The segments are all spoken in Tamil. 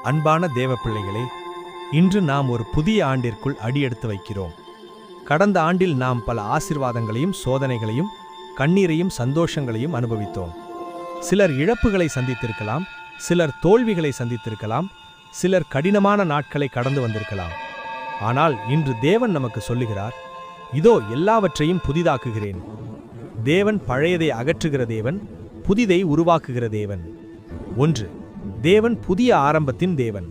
அன்பான தேவ பிள்ளைகளே, இன்று நாம் ஒரு புதிய ஆண்டிற்குள் அடியெடுத்து வைக்கிறோம். கடந்த ஆண்டில் நாம் பல ஆசீர்வாதங்களையும் சோதனைகளையும் கண்ணீரையும் சந்தோஷங்களையும் அனுபவித்தோம். சிலர் இழப்புகளை சந்தித்திருக்கலாம், சிலர் தோல்விகளை சந்தித்திருக்கலாம், சிலர் கடினமான நாட்களை கடந்து வந்திருக்கலாம். ஆனால் இன்று தேவன் நமக்கு சொல்லுகிறார், இதோ எல்லாவற்றையும் புதிதாக்குகிறேன். தேவன் பழையதை அகற்றுகிற தேவன், புதிதை உருவாக்குகிற தேவன். 1. தேவன் புதிய ஆரம்பத்தின் தேவன்.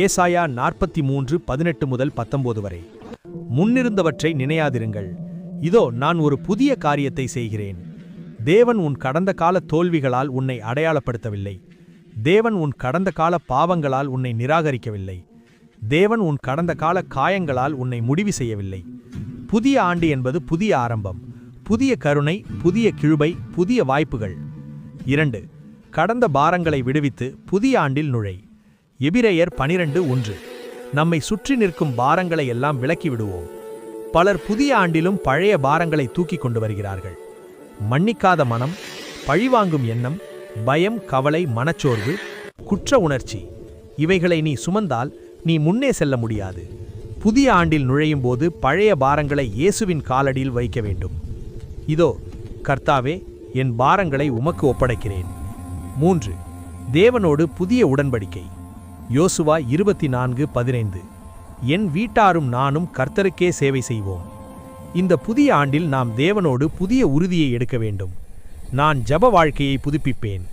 ஏசாயா 43:18 முதல் 19 வரை. முன்னிருந்தவற்றை நினையாதிருங்கள், இதோ நான் ஒரு புதிய காரியத்தை செய்கிறேன். தேவன் உன் கடந்த கால தோல்விகளால் உன்னை அடையாளப்படுத்தவில்லை. தேவன் உன் கடந்த கால பாவங்களால் உன்னை நிராகரிக்கவில்லை. தேவன் உன் கடந்த கால காயங்களால் உன்னை முடிவு செய்யவில்லை. புதிய ஆண்டு என்பது புதிய ஆரம்பம், புதிய கருணை, புதிய கிருபை, புதிய வாய்ப்புகள். 2. கடந்த பாரங்களை விடுவித்து புதிய ஆண்டில் நுழை. எபிரெயர் 12:1. நம்மை சுற்றி நிற்கும் பாரங்களை எல்லாம் விலக்கி விடுவோம். பலர் புதிய ஆண்டிலும் பழைய பாரங்களை தூக்கி கொண்டு வருகிறார்கள். மன்னிக்காத மனம், பழிவாங்கும் எண்ணம், பயம், கவலை, மனச்சோர்வு, குற்ற உணர்ச்சி, இவைகளை நீ சுமந்தால் நீ முன்னே செல்ல முடியாது. புதிய ஆண்டில் நுழையும் போது பழைய பாரங்களை இயேசுவின் காலடியில் வைக்க வேண்டும். இதோ கர்த்தாவே, என் பாரங்களை உமக்கு ஒப்படைக்கிறேன். 3. தேவனோடு புதிய உடன்படிக்கை. யோசுவா 24:15. என் வீட்டாரும் நானும் கர்த்தருக்கே சேவை செய்வோம். இந்த புதிய ஆண்டில் நாம் தேவனோடு புதிய உறுதியை எடுக்க வேண்டும். நான் ஜப வாழ்க்கையை புதுப்பிப்பேன்.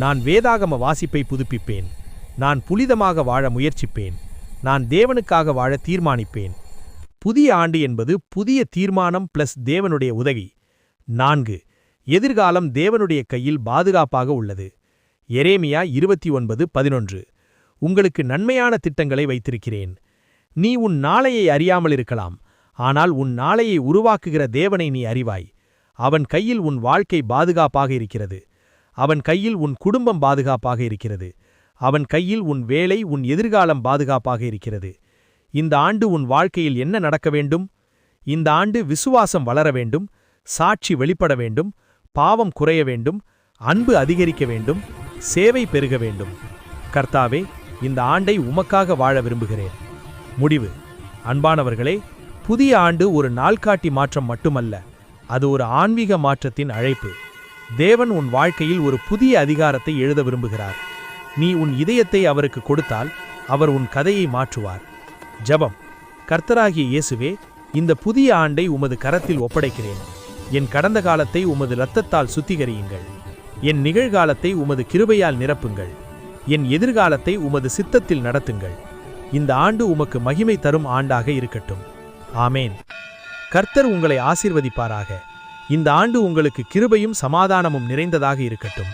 நான் வேதாகம வாசிப்பை புதுப்பிப்பேன். நான் புனிதமாக வாழ முயற்சிப்பேன். நான் தேவனுக்காக வாழ தீர்மானிப்பேன். புதிய ஆண்டு என்பது புதிய தீர்மானம் பிளஸ் தேவனுடைய உதவி. 4. எதிர்காலம் தேவனுடைய கையில் பாதுகாப்பாக உள்ளது. எரேமியா 29:11. உங்களுக்கு நன்மையான திட்டங்களை வைத்திருக்கிறேன். நீ உன் நாளையை அறியாமல் இருக்கலாம், ஆனால் உன் நாளையை உருவாக்குகிற தேவனை நீ அறிவாய். அவன் கையில் உன் வாழ்க்கை பாதுகாப்பாக இருக்கிறது. அவன் கையில் உன் குடும்பம் பாதுகாப்பாக இருக்கிறது. அவன் கையில் உன் வேலை, உன் எதிர்காலம் பாதுகாப்பாக இருக்கிறது. இந்த ஆண்டு உன் வாழ்க்கையில் என்ன நடக்க வேண்டும்? இந்த ஆண்டு விசுவாசம் வளர வேண்டும், சாட்சி வெளிப்பட வேண்டும், பாவம் குறைய வேண்டும், அன்பு அதிகரிக்க வேண்டும், சேவை பெருக வேண்டும். கர்த்தாவே, இந்த ஆண்டை உமக்காக வாழ விரும்புகிறேன். முடிவு. அன்பானவர்களே, புதிய ஆண்டு ஒரு நாள்காட்டி மாற்றம் மட்டுமல்ல, அது ஒரு ஆன்மீக மாற்றத்தின் அழைப்பு. தேவன் உன் வாழ்க்கையில் ஒரு புதிய அதிகாரத்தை எழுத விரும்புகிறார். நீ உன் இதயத்தை அவருக்கு கொடுத்தால் அவர் உன் கதையை மாற்றுவார். ஜெபம். கர்த்தராகிய இயேசுவே, இந்த புதிய ஆண்டை உமது கரத்தில் ஒப்படைக்கிறேன். என் கடந்த காலத்தை உமது இரத்தத்தால் சுத்திகரியுங்கள். என் நிகழ்காலத்தை உமது கிருபையால் நிரப்புங்கள். என் எதிர்காலத்தை உமது சித்தத்தில் நடத்துங்கள். இந்த ஆண்டு உமக்கு மகிமை தரும் ஆண்டாக இருக்கட்டும். ஆமேன். கர்த்தர் உங்களை ஆசீர்வதிப்பாராக. இந்த ஆண்டு உங்களுக்கு கிருபையும் சமாதானமும் நிறைந்ததாக இருக்கட்டும்.